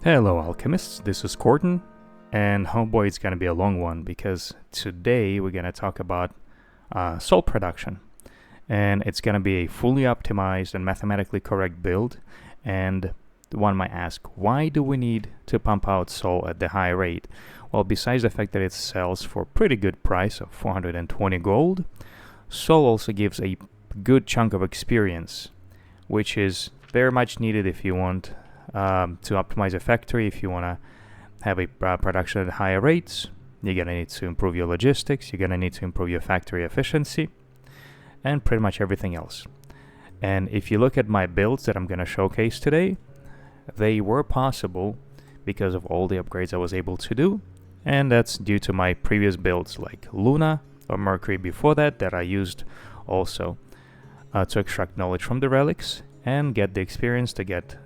Hello alchemists, this is Cauldron, and oh boy, it's gonna be a long one because today we're gonna talk about soul production, and it's gonna be a fully optimized and mathematically correct build. And one might ask, why do we need to pump out soul at the high rate? Well, besides the fact that it sells for a pretty good price of 420 gold, soul also gives a good chunk of experience, which is very much needed if you want to optimize a factory. If you want to have a production at higher rates, you're going to need to improve your logistics, you're going to need to improve your factory efficiency, and pretty much everything else. And if you look at my builds that I'm going to showcase today, they were possible because of all the upgrades I was able to do, and that's due to my previous builds like Luna or Mercury before that I used also to extract knowledge from the relics and get the experience to get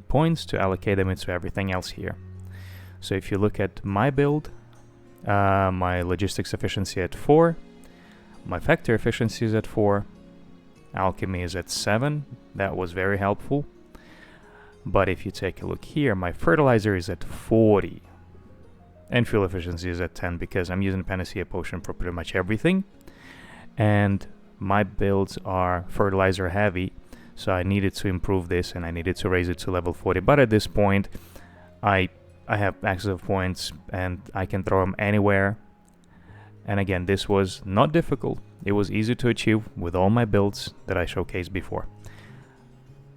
points to allocate them into everything else here. So if you look at my build, my logistics efficiency at 4, my factory efficiency is at 4, alchemy is at 7, that was very helpful. But if you take a look here, my fertilizer is at 40, and fuel efficiency is at 10 because I'm using Panacea Potion for pretty much everything. And my builds are fertilizer heavy, so I needed to improve this and I needed to raise it to level 40. But at this point, I have access of points and I can throw them anywhere. And again, this was not difficult. It was easy to achieve with all my builds that I showcased before.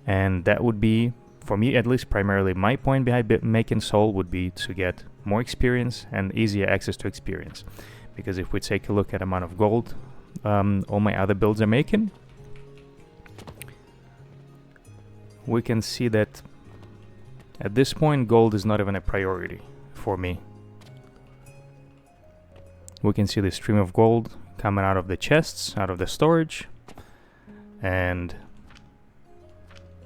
And that would be, for me at least, primarily my point behind making soul would be to get more experience and easier access to experience. Because if we take a look at amount of gold all my other builds are making, we can see that at this point gold is not even a priority for me. We can see the stream of gold coming out of the chests, out of the storage, and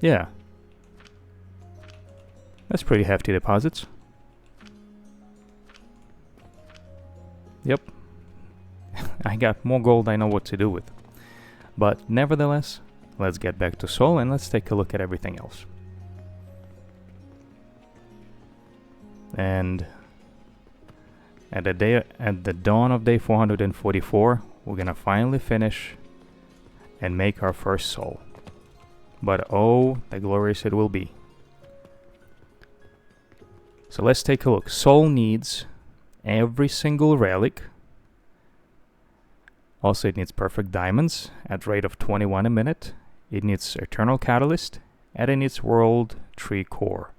yeah, that's pretty hefty deposits. Yep, I got more gold I know what to do with. But nevertheless, let's get back to soul and let's take a look at everything else. And at the dawn of day 444, we're gonna finally finish and make our first soul. But oh, the glorious it will be. So let's take a look. Soul needs every single relic. Also, it needs perfect diamonds at rate of 21 a minute. It needs Eternal Catalyst, and it needs World Tree Core.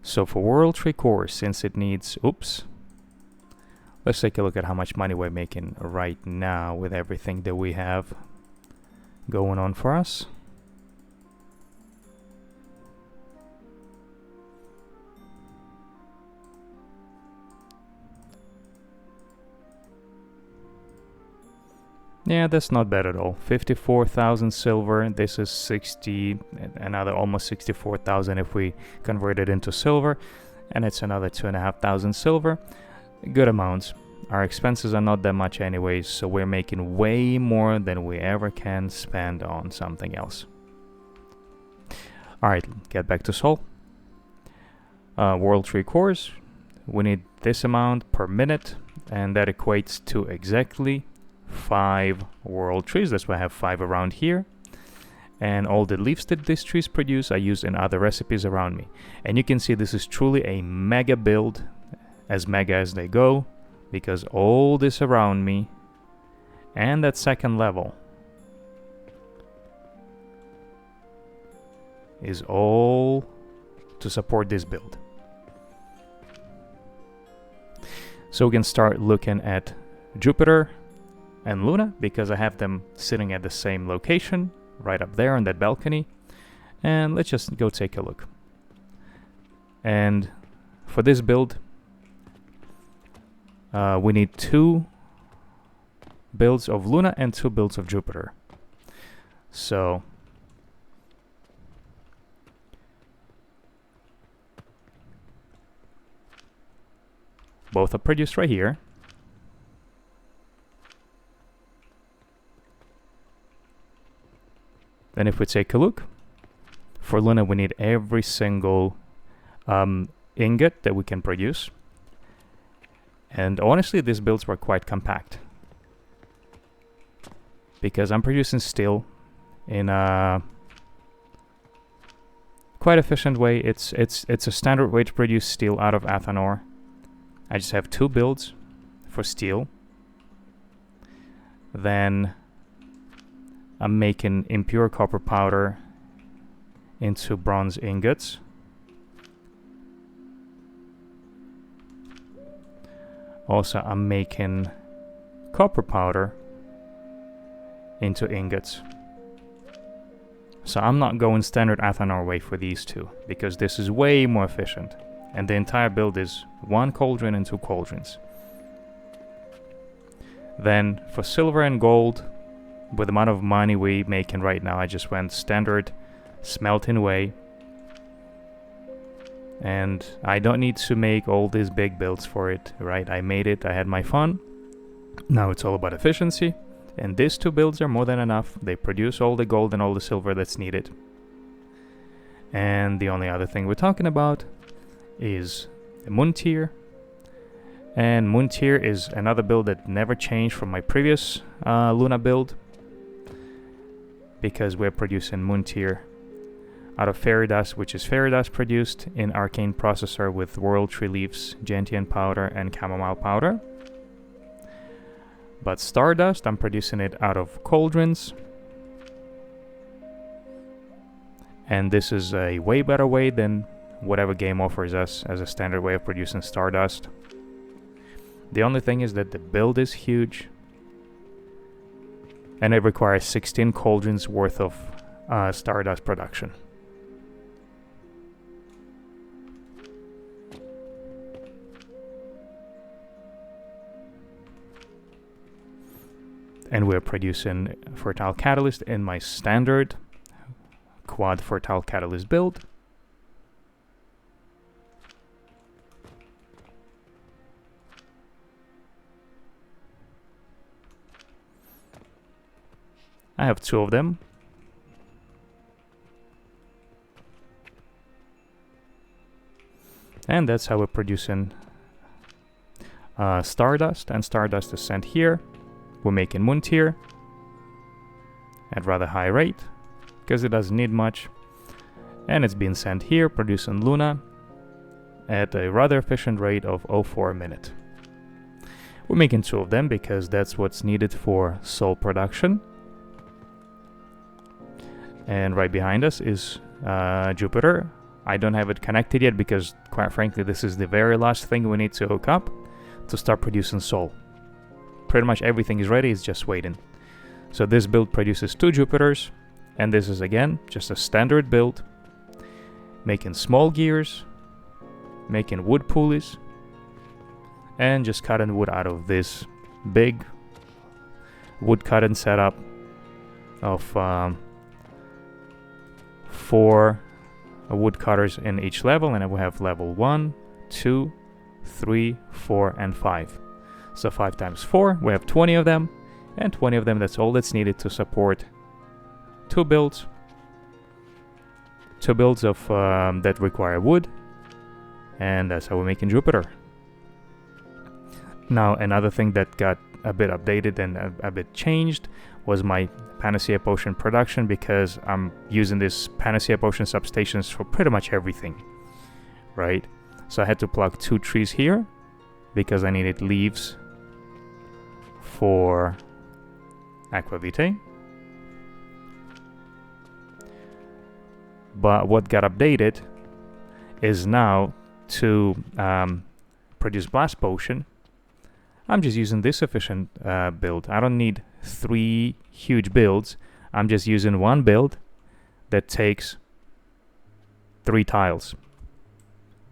So for World Tree Core, since it needs... Oops. Let's take a look at how much money we're making right now with everything that we have going on for us. Yeah, that's not bad at all. 54,000 silver. This is 60, another almost 64,000 if we convert it into silver. And it's another 2,500 silver. Good amounts. Our expenses are not that much anyways, so we're making way more than we ever can spend on something else. Alright, get back to soul. World Tree Cores. We need this amount per minute, and that equates to exactly 5 world trees. That's why I have 5 around here, and all the leaves that these trees produce I use in other recipes around me. And you can see this is truly a mega build, as mega as they go, because all this around me and that second level is all to support this build. So we can start looking at Jupiter and Luna, because I have them sitting at the same location, right up there on that balcony. And let's just go take a look. And for this build, we need 2 builds of Luna and 2 builds of Jupiter. So both are produced right here. Then if we take a look, for Luna we need every single ingot that we can produce. And honestly, these builds were quite compact, because I'm producing steel in a quite efficient way. It's a standard way to produce steel out of ethanol. I just have 2 builds for steel. Then I'm making impure copper powder into bronze ingots. Also, I'm making copper powder into ingots. So I'm not going standard ethanol way for these two, because this is way more efficient. And the entire build is 1 cauldron and 2 cauldrons. Then for silver and gold, with the amount of money we making right now, I just went standard smelting way. And I don't need to make all these big builds for it, right? I made it, I had my fun. Now it's all about efficiency. And these 2 builds are more than enough. They produce all the gold and all the silver that's needed. And the only other thing we're talking about is Moon Tier. And Moon Tier is another build that never changed from my previous Luna build, because we're producing Moon Tier out of fairy dust, which is fairy dust produced in arcane processor with world tree leaves, gentian powder, and chamomile powder. But stardust, I'm producing it out of cauldrons. And this is a way better way than whatever game offers us as a standard way of producing stardust. The only thing is that the build is huge, and it requires 16 cauldrons worth of stardust production. And we're producing fertile catalyst in my standard quad fertile catalyst build. I have 2 of them. And that's how we're producing stardust, and stardust is sent here. We're making Moon Tier at rather high rate, because it doesn't need much. And it's being sent here, producing Luna at a rather efficient rate of 0.04 a minute. We're making 2 of them because that's what's needed for soul production. And right behind us is Jupiter. I don't have it connected yet because, quite frankly, this is the very last thing we need to hook up to start producing soul. Pretty much everything is ready, it's just waiting. So this build produces 2 Jupiters, and this is again just a standard build, making small gears, making wood pulleys, and just cutting wood out of this big wood cutting setup of 4 wood cutters in each level, and then we have level 1, 2, 3, 4, and 5. So 5 times 4, we have 20 of them, and 20 of them, that's all that's needed to support 2 builds. 2 builds of that require wood, and that's how we're making Jupiter. Now, another thing that got a bit updated and a bit changed was my Panacea Potion production, because I'm using this Panacea Potion substations for pretty much everything, right? So I had to plug 2 trees here, because I needed leaves for Aquavitae. But what got updated is now to produce Blast Potion, I'm just using this efficient build. I don't need 3 huge builds. I'm just using 1 build that takes 3 tiles.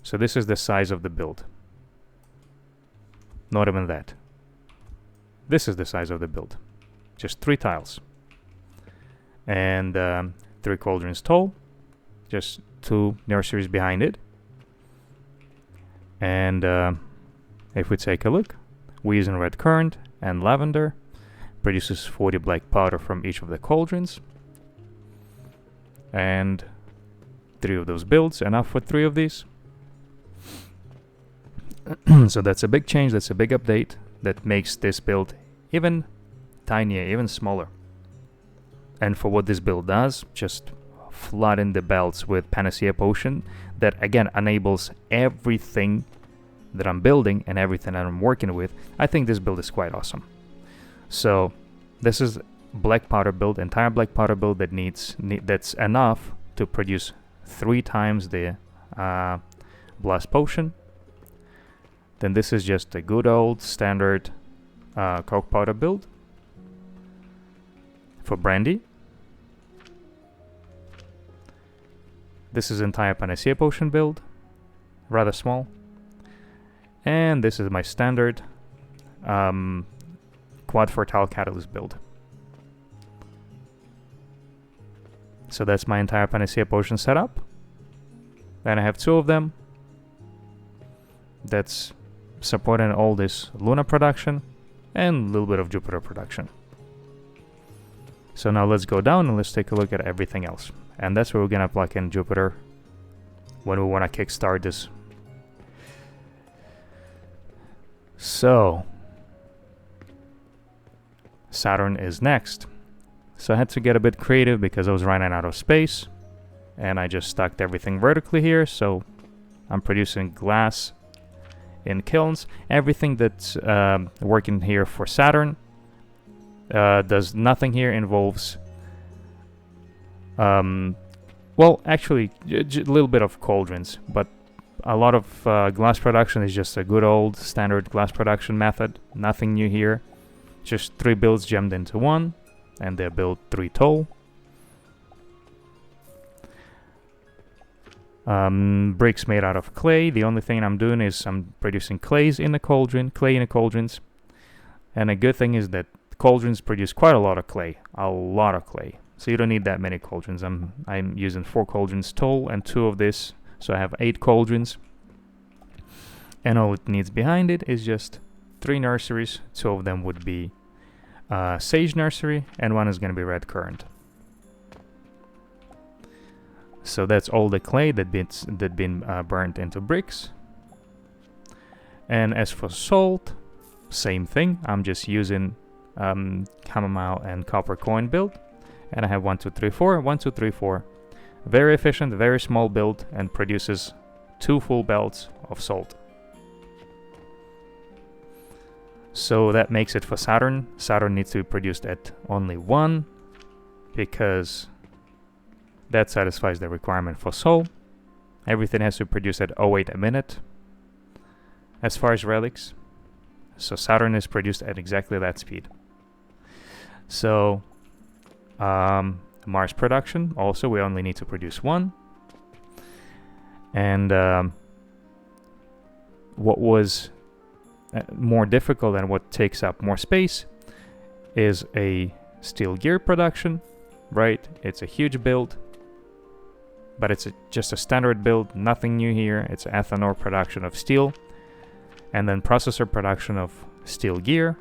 So this is the size of the build. Not even that. This is the size of the build. Just 3 tiles. And 3 cauldrons tall. Just 2 nurseries behind it. And if we take a look, we're using red currant and lavender. Produces 40 black powder from each of the cauldrons. And 3 of those builds, enough for 3 of these. So that's a big change, that's a big update that makes this build even tinier, even smaller. And for what this build does, just flooding the belts with Panacea Potion that again enables everything that I'm building and everything that I'm working with. I think this build is quite awesome. So this is black powder build, entire black powder build that that's enough to produce 3 times the blast potion. Then this is just a good old standard coke powder build for brandy. This is entire Panacea Potion build, rather small. And this is my standard quad fertile catalyst build. So that's my entire Panacea Potion setup. Then I have 2 of them. That's supporting all this Luna production and a little bit of Jupiter production. So now let's go down and let's take a look at everything else. And that's where we're gonna plug in Jupiter when we wanna kickstart this. So Saturn is next. So I had to get a bit creative because I was running out of space, and I just stacked everything vertically here. So I'm producing glass in kilns. Everything that's working here for Saturn does nothing here involves well, actually a little bit of cauldrons, but a lot of glass production is just a good old standard glass production method. Nothing new here, just 3 builds jammed into one, and they build 3 tall. Bricks made out of clay. The only thing I'm doing is I'm producing clay in the cauldrons. And a good thing is that cauldrons produce quite a lot of clay. So you don't need that many cauldrons. I'm using 4 cauldrons tall and 2 of this, so I have 8 cauldrons. And all it needs behind it is just 3 nurseries. 2 of them would be Sage Nursery, and 1 is going to be Red Currant. So that's all the clay that been burnt into bricks. And as for salt, same thing. I'm just using chamomile and copper coin build, and I have 1 2 3 4 1 2 3 4. Very efficient, very small build, and produces 2 full belts of salt. So that makes it for Saturn. Saturn needs to be produced at only 1 because that satisfies the requirement for Sol. Everything has to be produced at 0.8 a minute as far as relics. So Saturn is produced at exactly that speed. So Mars production, also we only need to produce 1. And what was more difficult and what takes up more space is a steel gear production, right? It's a huge build, but it's just a standard build, nothing new here. It's ethanol production of steel, and then processor production of steel gear.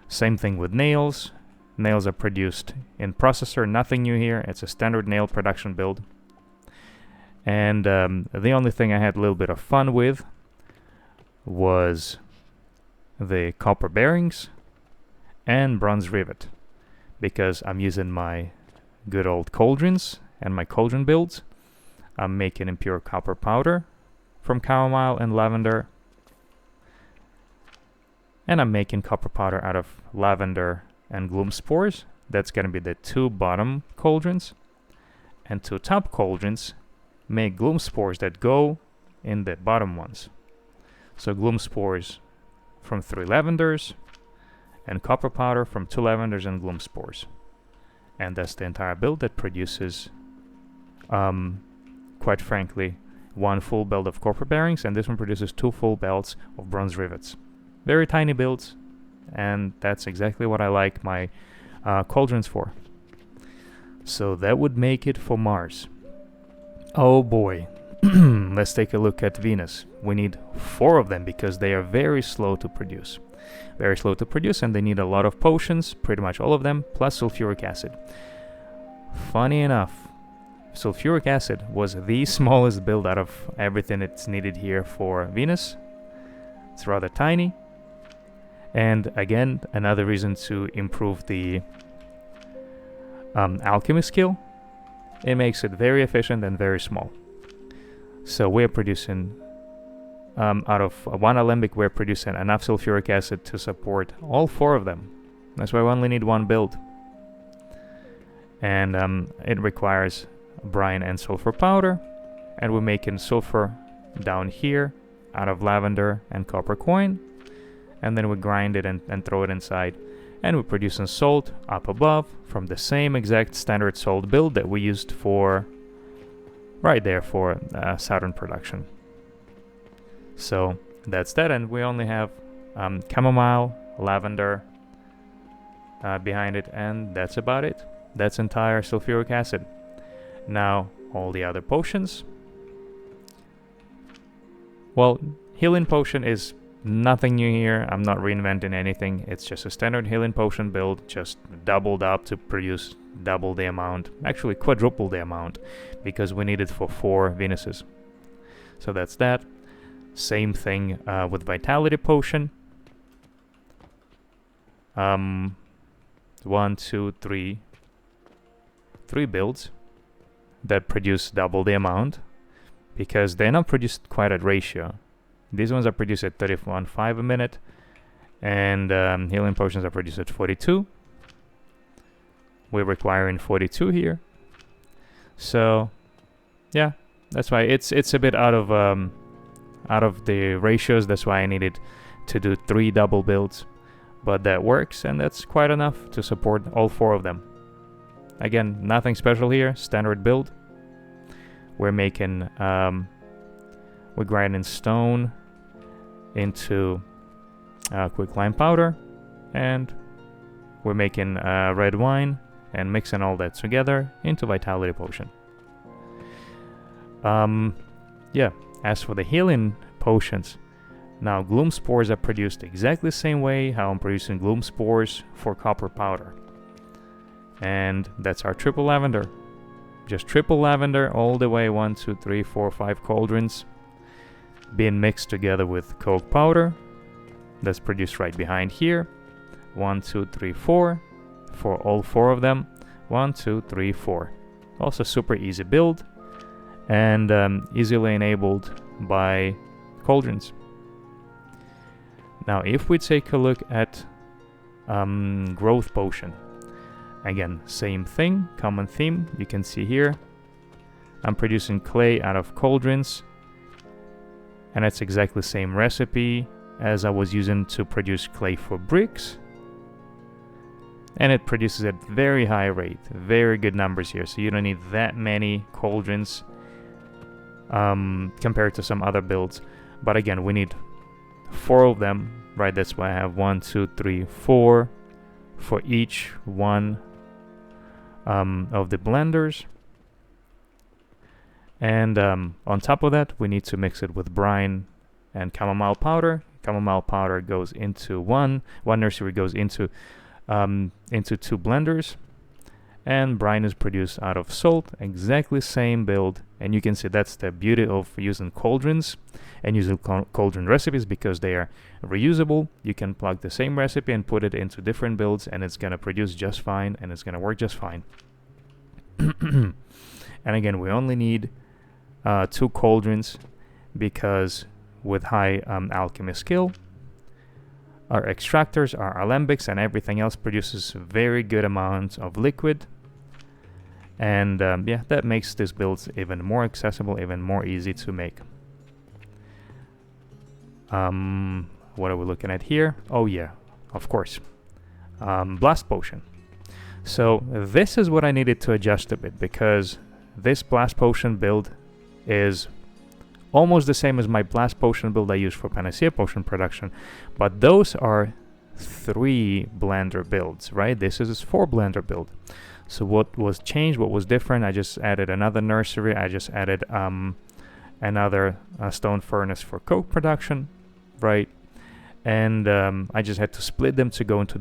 Same thing with nails. Nails are produced in processor, nothing new here. It's a standard nail production build. And the only thing I had a little bit of fun with was the copper bearings and bronze rivet, because I'm using my good old cauldrons and my cauldron builds. I'm making impure copper powder from chamomile and lavender, and I'm making copper powder out of lavender and gloom spores. That's going to be the 2 bottom cauldrons, and 2 top cauldrons make gloom spores that go in the bottom ones. So gloom spores from 3 lavenders and copper powder from 2 lavenders and gloom spores. And that's the entire build that produces, quite frankly, 1 full belt of copper bearings, and this one produces 2 full belts of bronze rivets. Very tiny builds, and that's exactly what I like my cauldrons for. So that would make it for Mars. Oh boy, let's take a look at Venus. We need 4 of them because they are very slow to produce. Very slow to produce, and they need a lot of potions, pretty much all of them, plus sulfuric acid. Funny enough, sulfuric acid was the smallest build out of everything that's needed here for Venus. It's rather tiny. And again, another reason to improve the alchemy skill. It makes it very efficient and very small. So we're producing, out of one alembic, we're producing enough sulfuric acid to support all 4 of them. That's why we only need 1 build. And it requires brine and sulfur powder. And we're making sulfur down here out of lavender and copper coin. And then we grind it and throw it inside. And we're producing salt up above from the same exact standard salt build that we used for right there for Saturn production. So that's that, and we only have chamomile, lavender behind it, and that's about it. That's entire sulfuric acid. Now all the other potions. Well, healing potion is nothing new here. I'm not reinventing anything. It's just a standard healing potion build, just doubled up to produce double the amount, actually quadruple the amount, because we need it for 4 Venuses. So that's that. Same thing with vitality potion. 1, 2, 3 builds that produce double the amount, because they're not produced quite at ratio. These ones are produced at 31.5 a minute, and healing potions are produced at 42. We're requiring 42 here. So, yeah, that's why it's a bit out of the ratios. That's why I needed to do 3 double builds, but that works, and that's quite enough to support all 4 of them. Again, nothing special here. Standard build. We're making we're grinding stone into quicklime powder, and we're making red wine and mixing all that together into vitality potion. Yeah, as for the healing potions, now gloom spores are produced exactly the same way how I'm producing gloom spores for copper powder. And that's our triple lavender. Just triple lavender all the way, 1, 2, 3, 4, 5 cauldrons being mixed together with coke powder. That's produced right behind here. 1, 2, 3, 4 for all 4 of them. 1, 2, 3, 4. Also super easy build and easily enabled by cauldrons. Now if we take a look at growth potion, again same thing, common theme. You can see here I'm producing clay out of cauldrons, and it's exactly the same recipe as I was using to produce clay for bricks, and it produces at very high rate, very good numbers here, so you don't need that many cauldrons compared to some other builds. But again, we need 4 of them, right? That's why I have 1, 2, 3, 4 for each one of the blenders. And on top of that, we need to mix it with brine and chamomile powder. Chamomile powder goes into one nursery goes into 2 blenders, and brine is produced out of salt. Exactly same build, and you can see that's the beauty of using cauldrons and using cauldron recipes, because they are reusable. You can plug the same recipe and put it into different builds, and it's gonna produce just fine, and it's gonna work just fine. And again, we only need 2 cauldrons, because with high alchemy skill, our extractors, our alembics, and everything else produces very good amounts of liquid. And yeah, that makes these builds even more accessible, even more easy to make. What are we looking at here? Oh yeah, of course. Blast potion. So this is what I needed to adjust a bit, because this blast potion build is almost the same as my blast potion build I use for Panacea potion production, but those are 3 blender builds, right? This is a 4 blender build. So what was changed, what was different? I just added another nursery. I just added another stone furnace for coke production, right? And I just had to split them to go into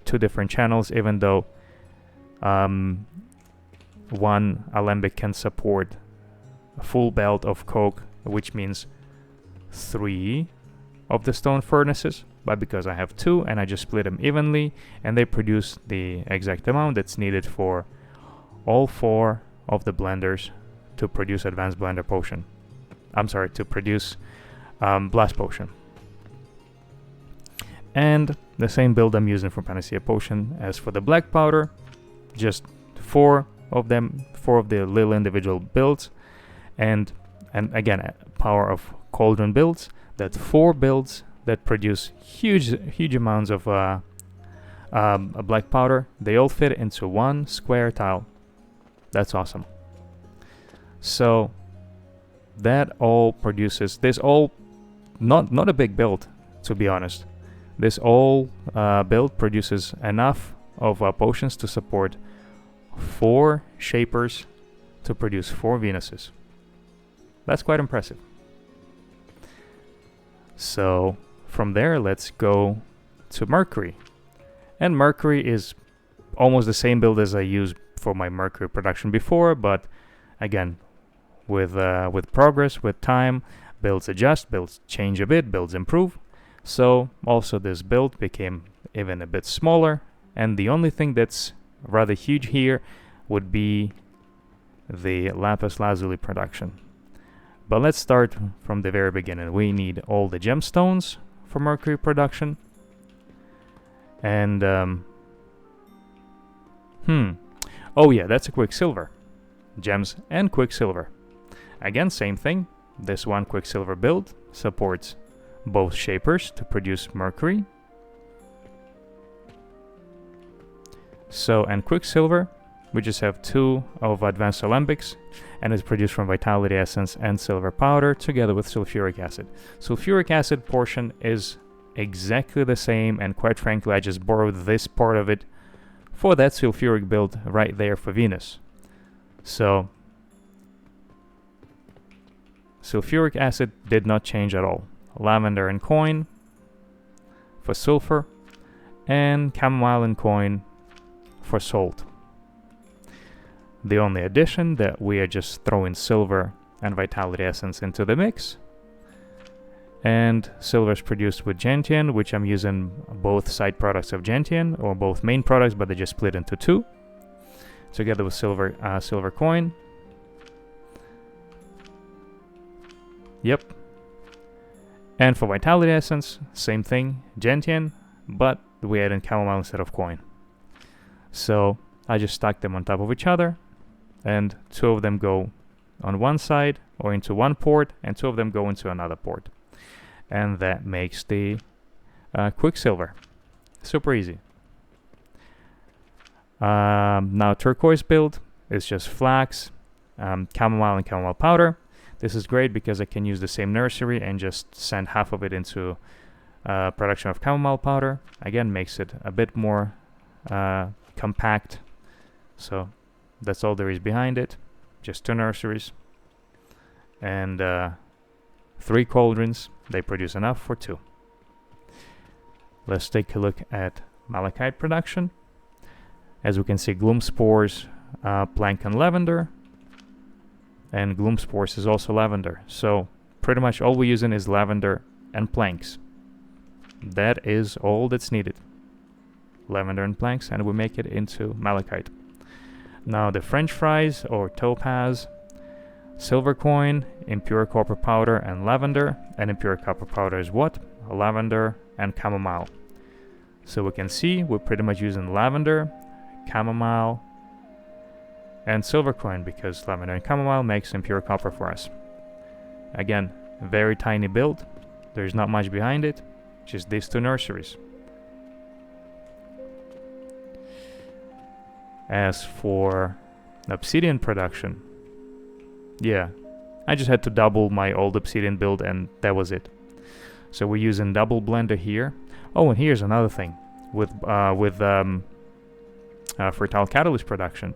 2 different channels, even though one alembic can support a full belt of coke, which means 3 of the stone furnaces, but because I have 2 and I just split them evenly, and they produce the exact amount that's needed for all 4 of the blenders to produce advanced blender potion. I'm sorry, to produce blast potion. And the same build I'm using for Panacea Potion as for the black powder, just 4 of them, 4 of the little individual builds, and again, power of cauldron builds, that 4 builds that produce huge amounts of a black powder. They all fit into one square tile. That's awesome. So that all produces this all not a big build, to be honest. This all build produces enough of potions to support 4 shapers to produce 4 Venuses. That's quite impressive. So from there, let's go to Mercury. And Mercury is almost the same build as I used for my Mercury production before, but again, with progress, with time, builds adjust, builds change a bit, builds improve. So also this build became even a bit smaller, and the only thing that's rather huge here would be the lapis lazuli production. But let's start from the very beginning. We need all the gemstones for Mercury production. And oh yeah, that's a quicksilver. Gems and quicksilver. Again, same thing. This one quicksilver build supports both shapers to produce Mercury. So, and quicksilver, we just have 2 of advanced alembics, and it's produced from vitality essence and silver powder together with sulfuric acid. Sulfuric acid portion is exactly the same, and quite frankly, I just borrowed this part of it for that sulfuric build right there for Venus. So sulfuric acid did not change at all. Lavender and coin for sulfur, and chamomile and coin for salt. The only addition that we are just throwing silver and vitality essence into the mix. And silver is produced with gentian, which I'm using both side products of gentian, or both main products, but they just split into 2, together with silver coin. Yep. And for vitality essence, same thing, gentian, but we add in chamomile instead of coin. So I just stack them on top of each other, and 2 of them go on one side or into one port, and 2 of them go into another port. And that makes the quicksilver. Super easy. Now turquoise build is just flax, chamomile and chamomile powder. This is great because I can use the same nursery and just send half of it into production of chamomile powder. Again, makes it a bit more compact. So that's all there is behind it. Just 2 nurseries and 3 cauldrons. They produce enough for 2. Let's take a look at malachite production. As we can see, gloom spores, plank and lavender. And gloom spores is also lavender. So pretty much all we're using is lavender and planks. That is all that's needed. Lavender and planks, and we make it into malachite. Now the French fries or topaz, silver coin, impure copper powder, and lavender. And impure copper powder is what? Lavender and chamomile. So we can see we're pretty much using lavender, chamomile, and silver coin, because lavender and chamomile makes impure copper for us. Again, very tiny build. There's not much behind it, just these 2 nurseries. As for obsidian production, yeah, I just had to double my old obsidian build, and that was it. So we're using double blender here. Oh, and here's another thing with fertile catalyst production.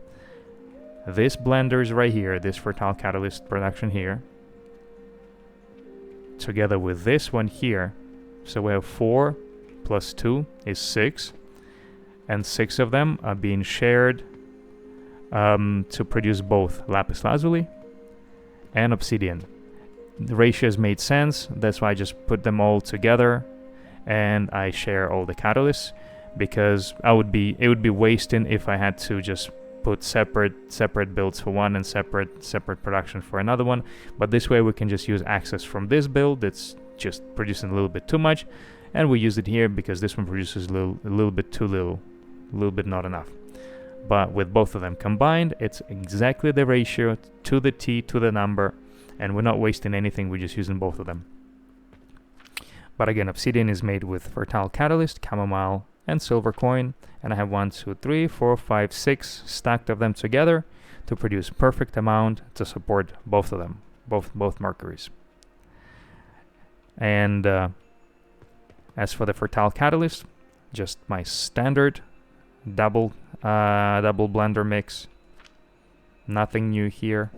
This blender is right here, this fertile catalyst production here, together with this one here. So we have 4 plus 2 is 6, and 6 of them are being shared to produce both lapis lazuli and obsidian. The ratios made sense, that's why I just put them all together and I share all the catalysts, because it would be wasting if I had to just put separate builds for one and separate production for another one. But this way we can just use access from this build that's just producing a little bit too much, and we use it here because this one produces a little bit too little, a little bit not enough. But with both of them combined, it's exactly the ratio to the T, to the number, and we're not wasting anything, we're just using both of them. But again, obsidian is made with fertile catalyst, chamomile, and silver coin, and I have 1, 2, 3, 4, 5, 6 stacked of them together to produce perfect amount to support both of them, both Mercuries. And as for the fertile catalyst, just my standard double blender mix, nothing new here.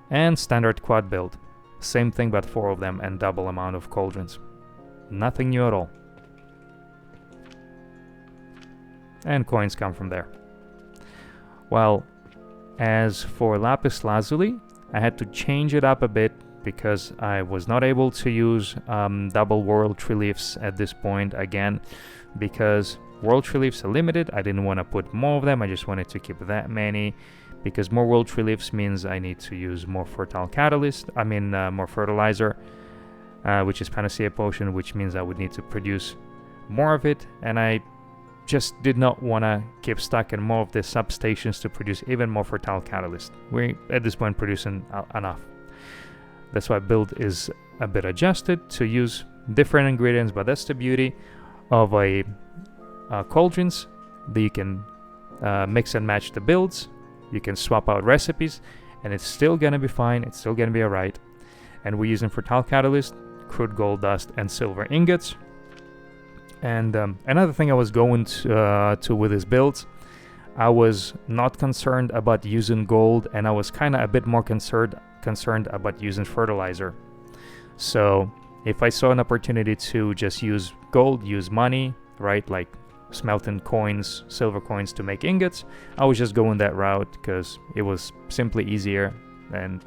And standard quad build, same thing but 4 of them and double amount of cauldrons, nothing new at all. And coins come from there. Well, as for lapis lazuli, I had to change it up a bit because I was not able to use double world tree leaves at this point again, because world tree leaves are limited. I didn't want to put more of them, I just wanted to keep that many, because more world tree leaves means I need to use more fertile catalyst, more fertilizer, which is panacea potion, which means I would need to produce more of it, and I just did not want to keep stuck in more of the substations to produce even more fertile catalyst. We're at this point producing enough. That's why build is a bit adjusted to use different ingredients, but that's the beauty of a cauldrons, that you can mix and match the builds, you can swap out recipes, and it's still gonna be fine, it's still gonna be alright. And we're using fertile catalyst, crude gold dust, and silver ingots. And another thing I was going to with this build, I was not concerned about using gold, and I was kind of a bit more concerned about using fertilizer. So if I saw an opportunity to just use gold, use money, right, like smelting coins, silver coins to make ingots, I was just going that route because it was simply easier and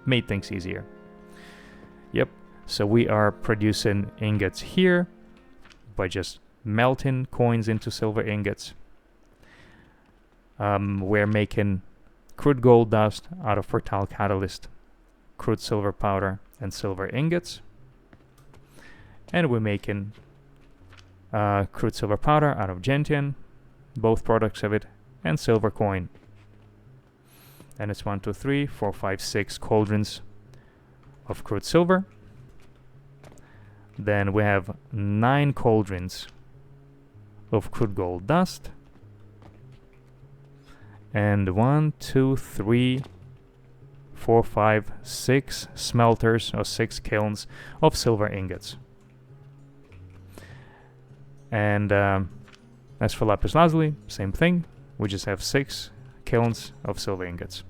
made things easier. Yep, so we are producing ingots here by just melting coins into silver ingots. We're making crude gold dust out of fertile catalyst, crude silver powder, and silver ingots. And we're making crude silver powder out of gentian, both products of it, and silver coin. And it's 1, 2, 3, 4, 5, 6 cauldrons of crude silver. Then we have 9 cauldrons of crude gold dust. And 1, 2, 3, 4, 5, 6 smelters or 6 kilns of silver ingots. And as for lapis lazuli, same thing. We just have 6 kilns of silver ingots.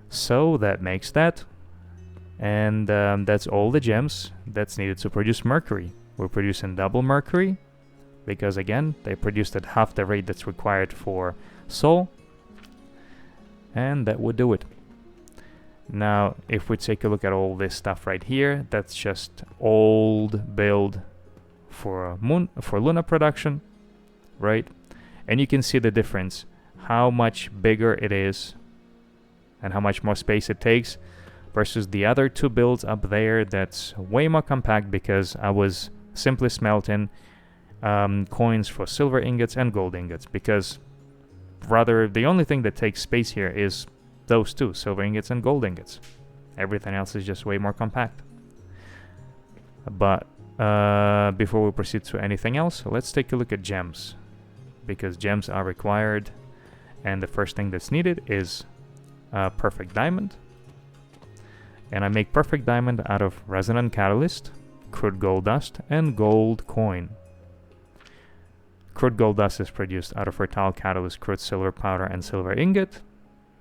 So that makes that. And that's all the gems that's needed to produce mercury. We're producing double mercury because, again, they produced at half the rate that's required for soul. And that would do it. Now, if we take a look at all this stuff right here, that's just old build for Luna production, right? And you can see the difference, how much bigger it is and how much more space it takes versus the other 2 builds up there that's way more compact, because I was simply smelting coins for silver ingots and gold ingots, because rather the only thing that takes space here is those 2, silver ingots and gold ingots. Everything else is just way more compact. But before we proceed to anything else, let's take a look at gems, because gems are required, and the first thing that's needed is perfect diamond. And I make perfect diamond out of resonant catalyst, crude gold dust, and gold coin. Crude gold dust is produced out of fertile catalyst, crude silver powder, and silver ingot.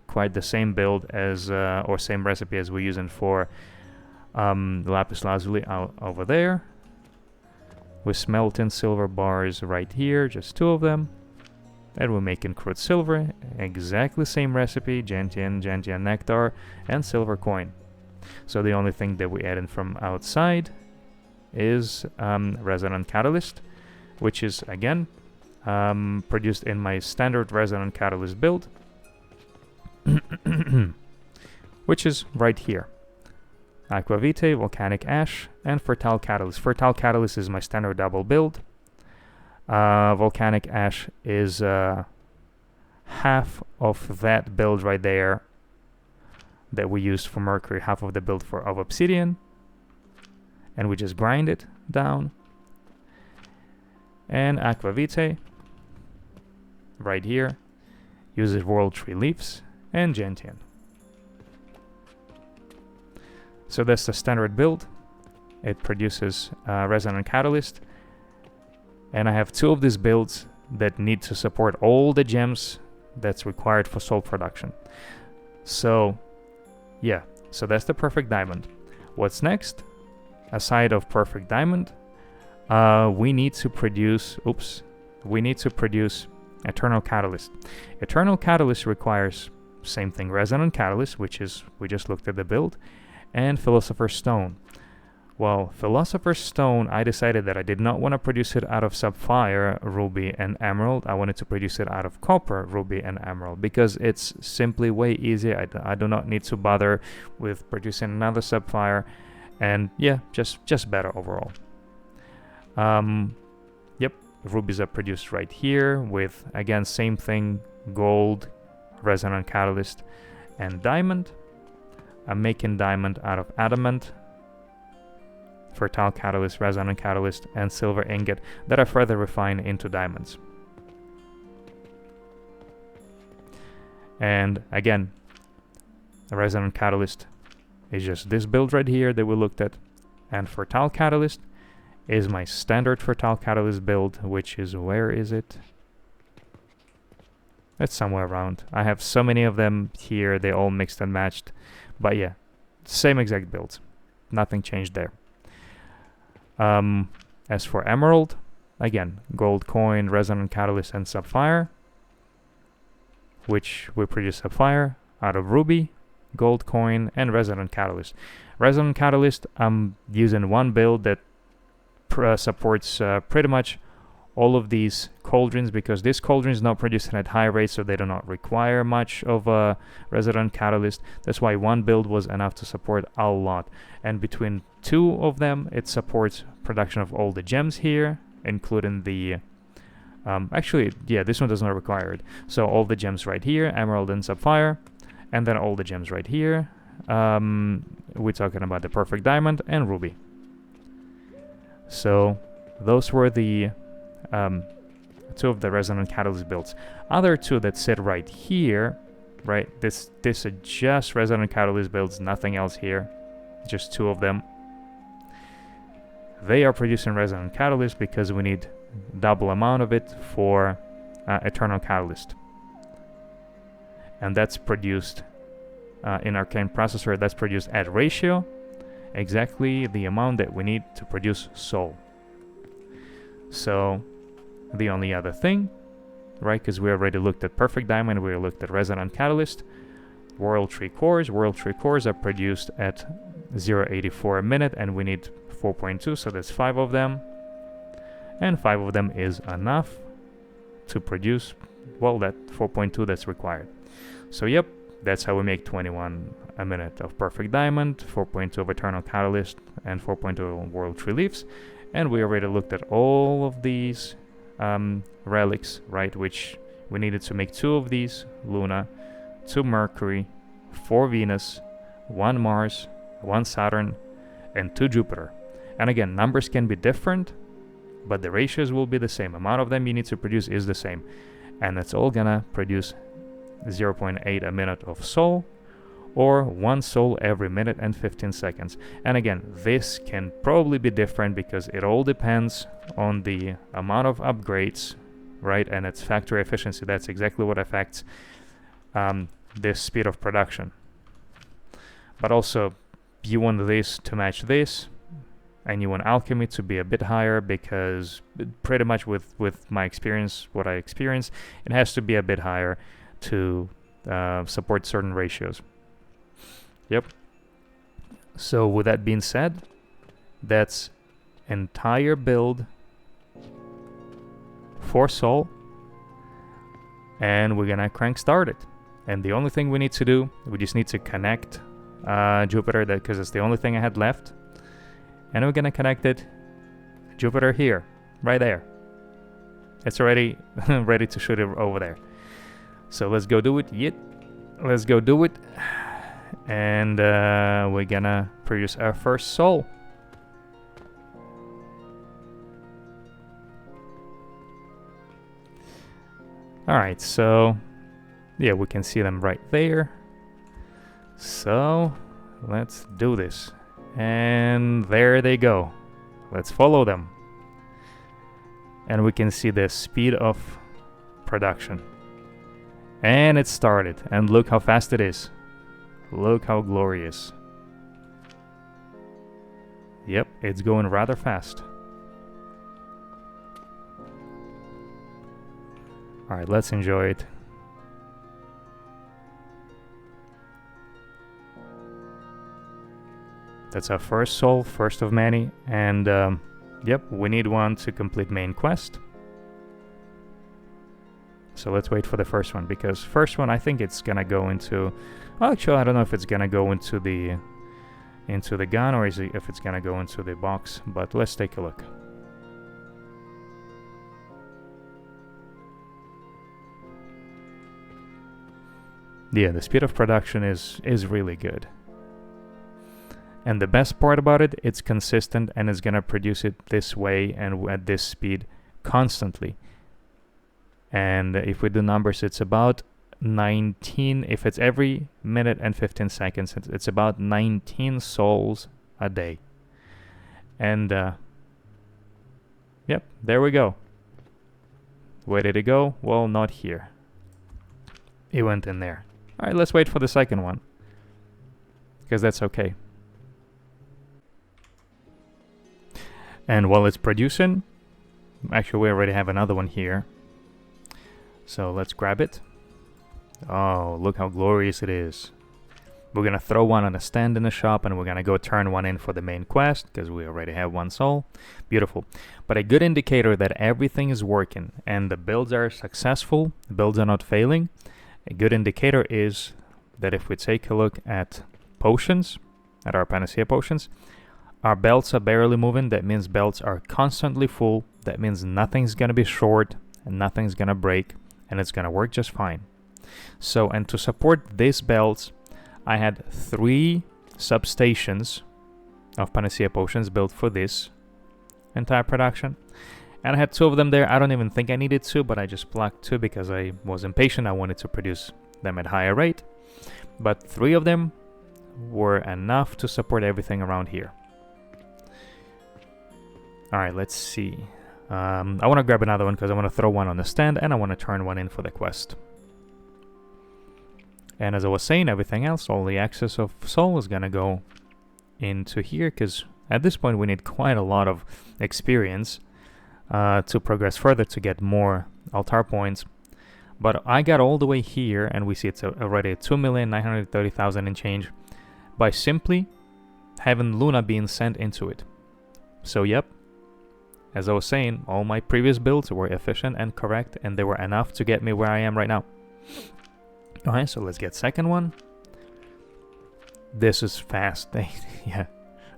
Quite the same build as, or same recipe as we're using for lapis lazuli over there. We smelt in silver bars right here, just 2 of them. And we're making crude silver, exactly same recipe, gentian nectar, and silver coin. So the only thing that we add in from outside is resonant catalyst, which is again produced in my standard resonant catalyst build, which is right here. Aquavitae, volcanic ash, and fertile catalyst. Fertile catalyst is my standard double build. Volcanic ash is half of that build right there that we used for Mercury, half of the build of obsidian, and we just grind it down. And Aquavitae right here uses World Tree leaves and gentian. So that's the standard build. It produces resonant catalyst, and I have 2 of these builds that need to support all the gems that's required for salt production. So yeah, so that's the perfect diamond. What's next? Aside of perfect diamond, we need to produce eternal catalyst. Eternal catalyst requires same thing, resonant catalyst, which is, we just looked at the build, and philosopher's stone. Well, philosopher's stone, I decided that I did not want to produce it out of sapphire, ruby, and emerald. I wanted to produce it out of copper, ruby, and emerald, because it's simply way easier. I do not need to bother with producing another sapphire, and yeah, just better overall. Yep, rubies are produced right here with, again, same thing, gold, resonant catalyst, and diamond. I'm making diamond out of adamant, fertile catalyst, resonant catalyst, and silver ingot that I further refine into diamonds. And again, the resonant catalyst is just this build right here that we looked at, and fertile catalyst is my standard fertile catalyst build, which is, where is it? It's somewhere around. I have so many of them here, they all mixed and matched, but yeah, same exact builds, nothing changed there. As for emerald, again, gold coin, resonant catalyst, and sapphire, which we produce sapphire out of ruby, gold coin, and resonant catalyst. Resonant catalyst, I'm using one build that supports pretty much all of these cauldrons, because this cauldron is not producing at high rates, so they do not require much of a resonant catalyst. That's why one build was enough to support a lot. And between 2 of them, it supports production of all the gems here, including the actually, yeah, this one does not require it. So all the gems right here, emerald and sapphire, and then all the gems right here. We're talking about the perfect diamond and ruby. So those were the 2 of the resonant catalyst builds. Other 2 that sit right here, right? This is just resonant catalyst builds, nothing else here. Just 2 of them. They are producing resonant catalyst because we need double amount of it for eternal catalyst, and that's produced in Arcane Processor. That's produced at ratio, exactly the amount that we need to produce soul. So the only other thing, right, because we already looked at perfect diamond, we looked at resonant catalyst, world tree cores. World tree cores are produced at 0.84 a minute, and we need 4.2, so that's 5 of them, and 5 of them is enough to produce, well, that 4.2 that's required. So yep, that's how we make 21 a minute of perfect diamond, 4.2 of eternal catalyst, and 4.2 of world tree leaves. And we already looked at all of these relics, right, which we needed to make 2 of these, Luna, 2 Mercury, 4 Venus, 1 Mars, 1 Saturn, and 2 Jupiter. And again, numbers can be different, but the ratios will be the same. Amount of them you need to produce is the same. And it's all gonna produce 0.8 a minute of soul, or 1 soul every minute and 15 seconds. And again, this can probably be different because it all depends on the amount of upgrades, right? And its factory efficiency. That's exactly what affects this speed of production. But also, you want this to match this, and you want alchemy to be a bit higher because pretty much with my experience, what I experience, it has to be a bit higher to support certain ratios. Yep. So with that being said, that's entire build for Sol, and we're gonna crank start it. And the only thing we need to do, we just need to connect Jupiter, because it's the only thing I had left. And we're gonna connect it, Jupiter here, right there. It's already ready to shoot it over there. So let's go do it. Yet, let's go do it. And we're gonna produce our first Sol. Alright, so yeah, we can see them right there. So let's do this. And there they go. Let's follow them. And we can see the speed of production. And it started. And look how fast it is. Look how glorious. Yep, it's going rather fast. Alright, let's enjoy it. That's our first Sol, first of many, and yep, we need one to complete main quest. So let's wait for the first one, because first one I think it's gonna go into, well, actually I don't know if it's gonna go into the gun or if it's gonna go into the box, but let's take a look. Yeah, the speed of production is really good. And the best part about it, it's consistent and it's gonna produce it this way and at this speed constantly. And if we do numbers, it's about 19, if it's every minute and 15 seconds, it's about 19 sols a day. And yep, there we go. Where did it go? Well, not here. It went in there. Alright, let's wait for the second one, because that's okay. And while it's producing, actually we already have another one here. So let's grab it. Oh, look how glorious it is. We're gonna throw one on a stand in the shop and we're gonna go turn one in for the main quest because we already have one Sol. Beautiful. But a good indicator that everything is working and the builds are successful, the builds are not failing, a good indicator is that if we take a look at potions, at our Panacea potions, our belts are barely moving. That means belts are constantly full. That means nothing's gonna be short and nothing's gonna break, and it's gonna work just fine. So, and to support these belts, I had 3 substations of Panacea potions built for this entire production. And I had 2 of them there. I don't even think I needed 2, but I just plucked 2 because I was impatient. I wanted to produce them at higher rate. But 3 of them were enough to support everything around here. Alright, let's see. I want to grab another one because I want to throw one on the stand and I want to turn one in for the quest. And as I was saying, everything else, all the excess of Sol is going to go into here because at this point we need quite a lot of experience to progress further to get more altar points. But I got all the way here and we see it's already 2,930,000 and change by simply having Luna being sent into it. So yep, as I was saying, all my previous builds were efficient and correct, and they were enough to get me where I am right now. Alright, so let's get second one. This is fast. Yeah,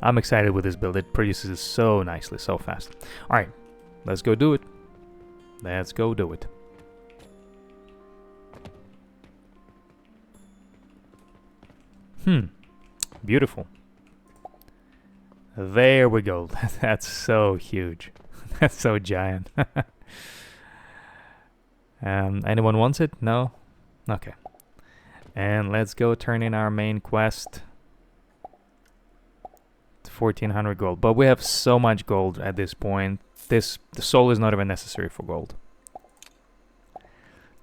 I'm excited with this build. It produces so nicely, so fast. Alright, let's go do it. Let's go do it. Beautiful. There we go. That's so huge. That's so giant. Anyone wants it? No? Okay. And let's go turn in our main quest. 1400 gold. But we have so much gold at this point. The Sol is not even necessary for gold.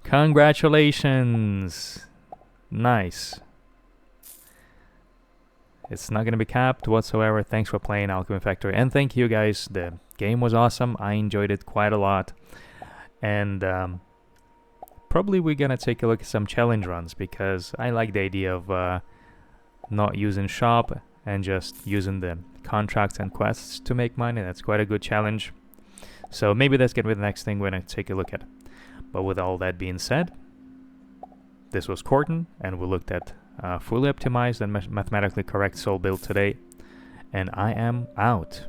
Congratulations. Nice. It's not going to be capped whatsoever. Thanks for playing Alchemy Factory. And thank you guys. The game was awesome. I enjoyed it quite a lot. And probably we're going to take a look at some challenge runs, because I like the idea of not using shop and just using the contracts and quests to make money. That's quite a good challenge. So maybe that's going to be the next thing we're going to take a look at. But with all that being said, this was Corton, and we looked at fully optimized and mathematically correct soul build today. And I am out.